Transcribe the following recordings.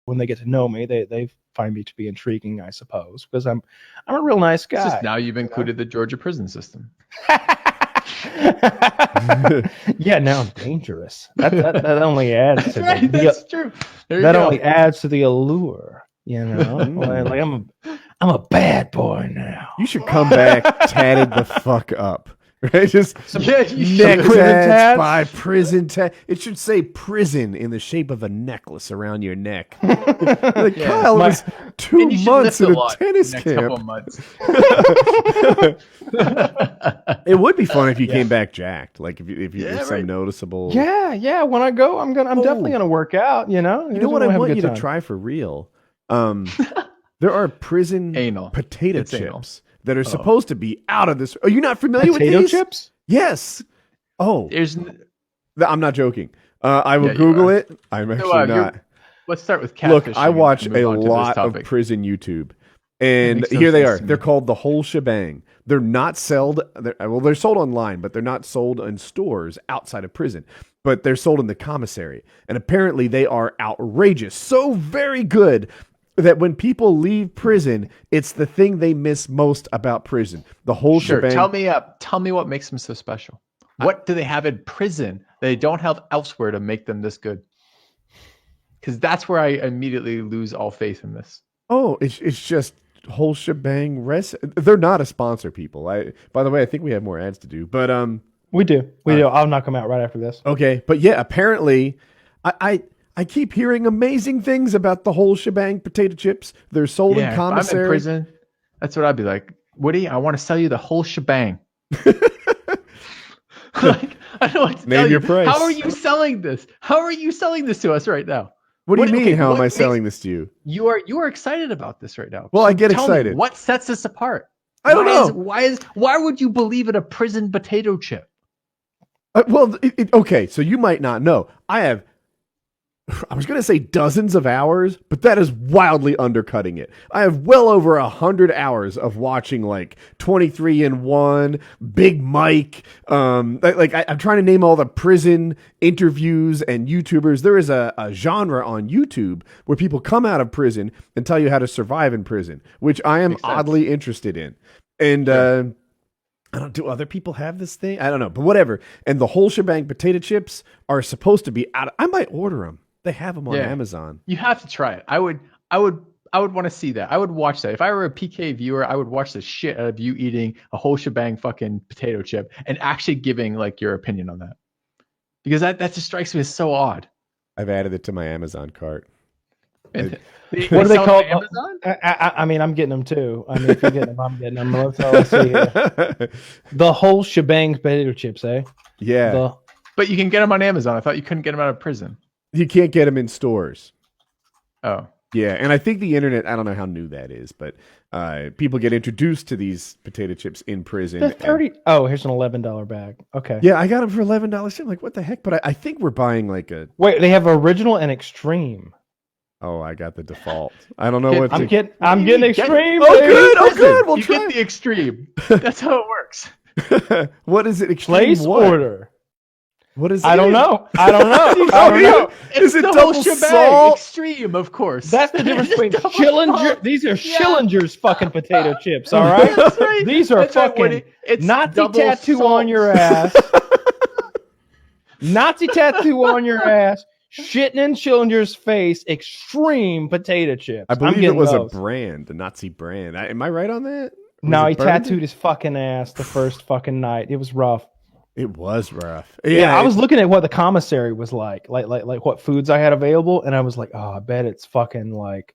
when they get to know me, they find me to be intriguing, I suppose, because I'm a real nice guy. It's just now you've included the Georgia prison system. Yeah, now I'm dangerous. That only adds to right, that's true. That only adds to the allure. You know, like I'm a bad boy now. You should come back tatted the fuck up. Right? Just neck prison tats by prison tat. It should say prison in the shape of a necklace around your neck. Like, Kyle was 2 months in a tennis camp. It would be fun if you came back jacked. Like if you have some noticeable. Yeah. When I go, I'm definitely gonna work out. You know what I want you to try for real. There are prison potato chips that are supposed to be out of this. Are you not familiar with these? Potato chips? Yes. Oh, I'm not joking. I will Google it. I'm actually not. Let's start with catfish. Look, I watch a lot of prison YouTube, and here they are. They're called the whole shebang. They're not sold. They're sold online, but they're not sold in stores outside of prison. But they're sold in the commissary, and apparently they are outrageous. So very good that when people leave prison, it's the thing they miss most about prison. The whole shebang. Tell me what makes them so special. What do they have in prison that they don't have elsewhere to make them this good? Because that's where I immediately lose all faith in this. Oh, it's just whole shebang. They're not a sponsor, people. By the way, I think we have more ads to do, but we do. I'll knock them out right after this. Okay, but yeah, apparently, I keep hearing amazing things about the whole shebang potato chips. They're sold in commissary. I'm in prison. That's what I'd be like. Woody, I want to sell you the whole shebang. Like, I don't know what to Name tell your you. price. How are you selling this? How are you selling this to us right now? What do you mean? How am I selling this to you? You are excited about this right now. Well, I get Tell excited. Me, what sets this apart? I don't know. Why would you believe in a prison potato chip? Okay, so you might not know. I was going to say dozens of hours, but that is wildly undercutting it. I have well over 100 hours of watching like 23-1, Big Mike. I'm trying to name all the prison interviews and YouTubers. There is a genre on YouTube where people come out of prison and tell you how to survive in prison, which I am oddly interested in. And do other people have this thing? I don't know, but whatever. And the whole shebang potato chips are supposed to be out. I might order them. They have them on Amazon. You have to try it. I would want to see that. I would watch that. If I were a PK viewer, I would watch the shit out of you eating a whole shebang fucking potato chip and actually giving like your opinion on that. Because that just strikes me as so odd. I've added it to my Amazon cart. What do they call Amazon? I mean, I'm getting them too. I mean, if you're getting them, I'm getting them. Let's see here. The whole shebang potato chips, eh? Yeah. But you can get them on Amazon. I thought you couldn't get them out of prison. You can't get them in stores. Oh. Yeah, and I think the internet, I don't know how new that is, but people get introduced to these potato chips in prison. Here's an $11 bag. Okay. Yeah, I got them for $11. I'm like, what the heck? But I think we're buying like a... Wait, they have original and extreme. Oh, I got the default. I don't know what I'm getting extreme. Good. We'll try. Get the extreme. That's how it works. What is it? Extreme Place order. What is it? I don't know. I don't know. Is it double shebang? Extreme, of course. That's the difference between Schillinger. These are Schillinger's fucking potato chips, all right? That's right. These are fucking Nazi tattoo on your ass. Nazi tattoo on your ass. Shitting in Schillinger's face. Extreme potato chips. I believe it was a brand, a Nazi brand. Am I right on that? No, he tattooed his fucking ass the first fucking night. It was rough. It was rough. Yeah, I was looking at what the commissary was like what foods I had available, and I was like, oh, I bet it's fucking like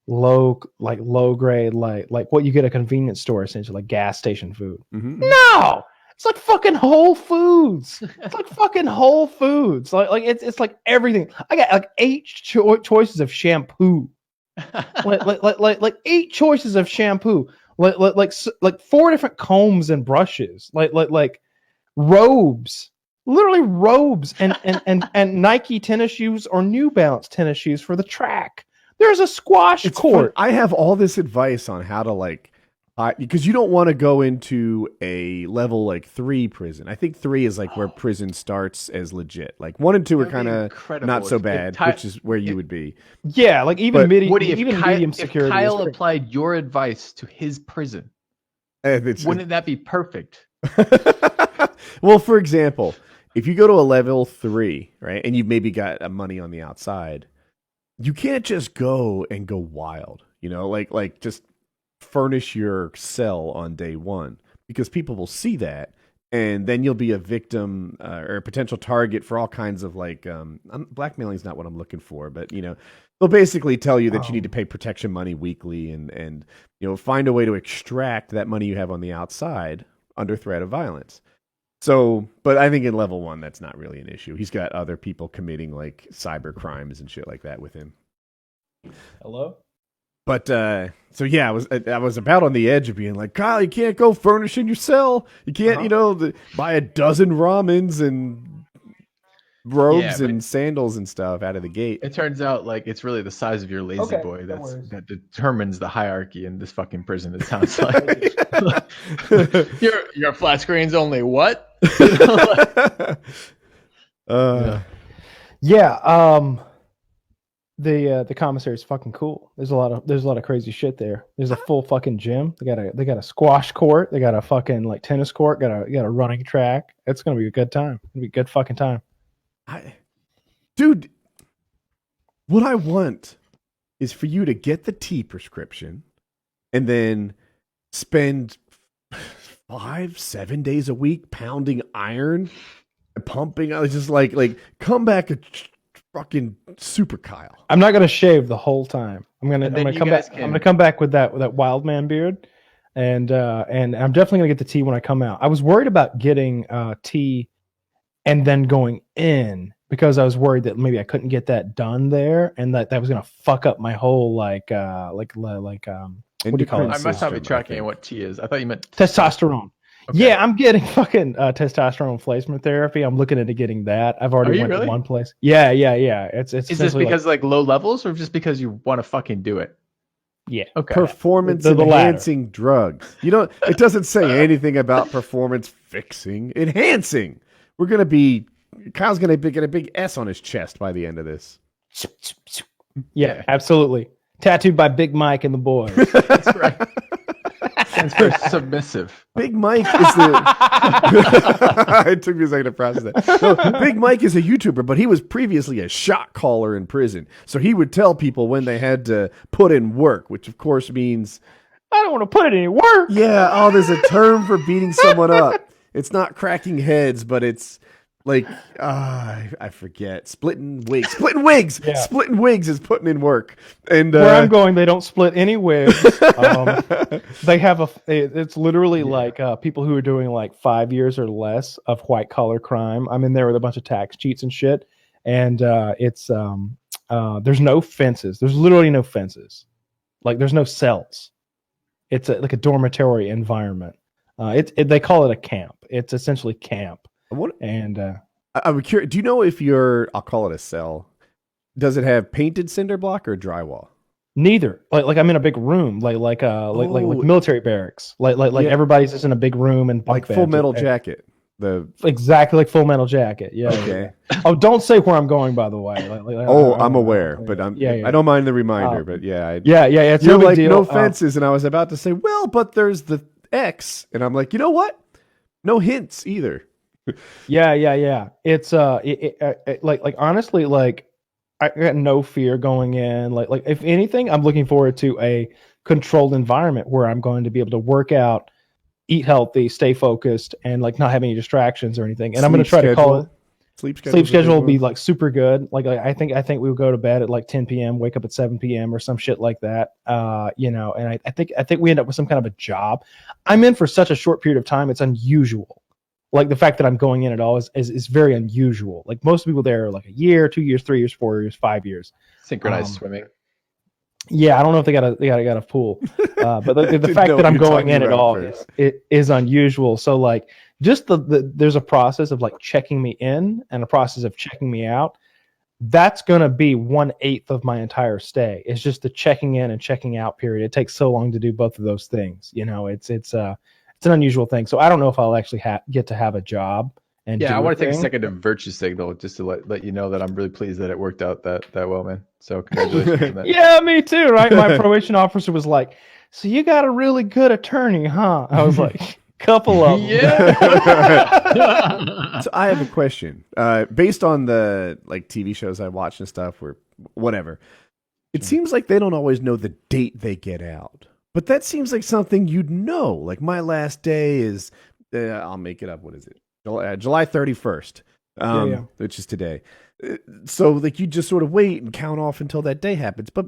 low grade, like what you get at a convenience store, essentially, like gas station food. Mm-hmm. No, it's like fucking Whole Foods. It's like fucking Whole Foods. Like it's like everything. I got like 8 choices of shampoo. like 8 choices of shampoo. Like 4 different combs and brushes. Like robes, literally robes, and Nike tennis shoes or New Balance tennis shoes for the track. There's a squash court. Fun. I have all this advice on how to like because you don't want to go into a level like 3 prison. I think 3 is like where prison starts as legit. Like 1 and 2 are kind of not so bad, which is where you would be. Yeah, like even Woody, medium if security. Kyle applied your advice to his prison, wouldn't that be perfect? Well, for example, if you go to a level 3, right, and you've maybe got money on the outside, you can't just go and go wild, like just furnish your cell on day 1, because people will see that, and then you'll be a victim or a potential target for all kinds of blackmailing is not what I'm looking for, but they'll basically tell you that you need to pay protection money weekly and find a way to extract that money you have on the outside under threat of violence. So, but I think in level 1, that's not really an issue. He's got other people committing like cyber crimes and shit like that with him. Hello? But so yeah, I was about on the edge of being like, Kyle, you can't go furnishing your cell. You can't, buy a dozen ramens and robes and sandals and stuff out of the gate. It turns out like it's really the size of your lazy boy that determines the hierarchy in this fucking prison. It sounds like your flat screen's only what? The commissary is fucking cool. There's a lot of crazy shit there. There's a full fucking gym. They got a squash court. They got a fucking like tennis court. Got a running track. It's gonna be a good time. It's gonna be a good fucking time. Dude, what I want is for you to get the T prescription and then spend 5-7 days a week pounding iron and pumping. I was just like come back a fucking super Kyle. I'm not gonna shave the whole time. I'm gonna come back. I'm gonna come back with that wild man beard, and I'm definitely gonna get the T when I come out. I was worried about getting T and then going in, because I was worried that maybe I couldn't get that done there, and that was gonna fuck up my whole what do you call it? I must not be tracking what T is. I thought you meant testosterone. Okay. Yeah, I'm getting fucking testosterone replacement therapy. I'm looking into getting that. I've already went to one place. Yeah. It's. Is this because like low levels, or just because you want to fucking do it? Yeah. Okay. Performance enhancing drugs. It doesn't say anything about performance fixing. Enhancing. Kyle's gonna get a big S on his chest by the end of this. Yeah, absolutely. Tattooed by Big Mike and the boys. That's right. Stands for submissive. Big Mike is the. It took me a second to process that. No, Big Mike is a YouTuber, but he was previously a shot caller in prison. So he would tell people when they had to put in work, which of course means I don't want to put in any work. Yeah. There's a term for beating someone up. It's not cracking heads, but it's like I forget. Splitting wigs. Yeah. Splitting wigs is putting in work. And where I'm going, they don't split any wigs. They have it's literally like people who are doing like 5 years or less of white collar crime. I'm in there with a bunch of tax cheats and shit, and it's there's no fences. There's literally no fences. Like there's no cells. It's like a dormitory environment. They call it a camp. It's essentially camp. I'm curious. Do you know if I'll call it a cell. Does it have painted cinder block or drywall? Neither. Like I'm in a big room, like military barracks. Like everybody's just in a big room and like Full Metal Jacket. Exactly like Full Metal Jacket. Yeah. Okay. Oh, don't say where I'm going, by the way. I'm aware, but I don't mind the reminder. But yeah. It's you're like deal. No fences, and I was about to say, well, but there's the X, and I'm like, you know what? No hints either. Yeah. It's like honestly, like I got no fear going in. Like if anything, I'm looking forward to a controlled environment where I'm going to be able to work out, eat healthy, stay focused, and like not have any distractions or anything. And I'm going to try to call it. Sleep schedule will be like super good. Like I think we'll go to bed at like 10 p.m., wake up at 7 p.m. or some shit like that. And I think we end up with some kind of a job. I'm in for such a short period of time. It's unusual. Like the fact that I'm going in at all is very unusual. Like most people there are like a year, 2 years, 3 years, 4 years, 5 years. Synchronized swimming. Yeah, I don't know if they got a pool, but the fact that I'm going in at all is unusual. So like just there's a process of like checking me in and a process of checking me out. that's going to be 1/8 of my entire stay. It's just the checking in and checking out period. It takes so long to do both of those things. You know, it's an unusual thing. So I don't know if I'll actually get to have a job. And I want to take a second to virtue signal just to let you know that I'm really pleased that it worked out that well, man. So congratulations on that. Yeah, me too, right? My probation officer was like, so you got a really good attorney, huh? I was like, couple of them. Yeah. So I have a question. Based on the like TV shows I watch and stuff or whatever, it seems like they don't always know the date they get out. But that seems like something you'd know. Like my last day is, I'll make it up. What is it? July 31st, which is today. So like you just sort of wait and count off until that day happens. But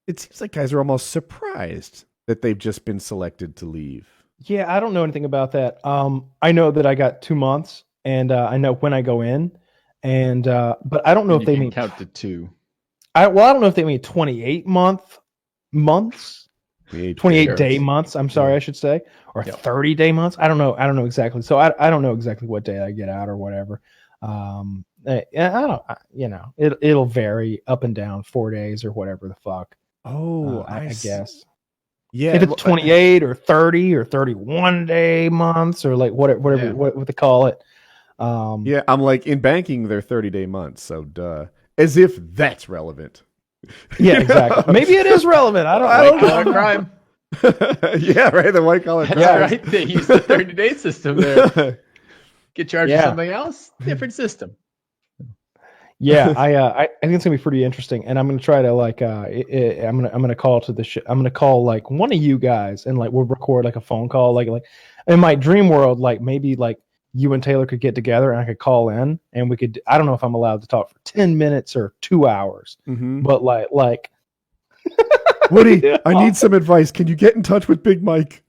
it seems like guys are almost surprised that they've just been selected to leave. Yeah, I don't know anything about that. I know that I got 2 months, and I know when I go in, and but I don't know if they mean count to 2. I don't know if they mean 28 months, 28 day months. I'm sorry, I should say, or 30-day months. I don't know exactly. So I don't know exactly what day I get out or whatever. I don't. It'll vary up and down 4 days or whatever the fuck. Oh, I guess. Yeah, if it's 28 or 30 or 31 day months or like whatever what they call it. Yeah, I'm like in banking they're 30-day months, so duh. As if that's relevant. Yeah, exactly. Maybe it is relevant. I don't know. Crime. Yeah, right. The white collar crime. Yeah, right. They use the 30-day system there. Get charged for something else. Different system. Yeah, I think it's gonna be pretty interesting, and I'm gonna try to like I'm gonna call to the I'm gonna call like one of you guys, and like we'll record like a phone call, like in my dream world, like maybe like you and Taylor could get together and I could call in and we could. I don't know if I'm allowed to talk for 10 minutes or 2 hours, but like. Woody, I need some advice. Can you get in touch with Big Mike?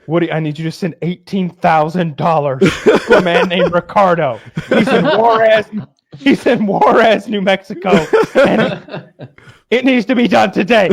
Woody, I need you to send $18,000 to a man named Ricardo. He's in Juarez, New Mexico, and it needs to be done today.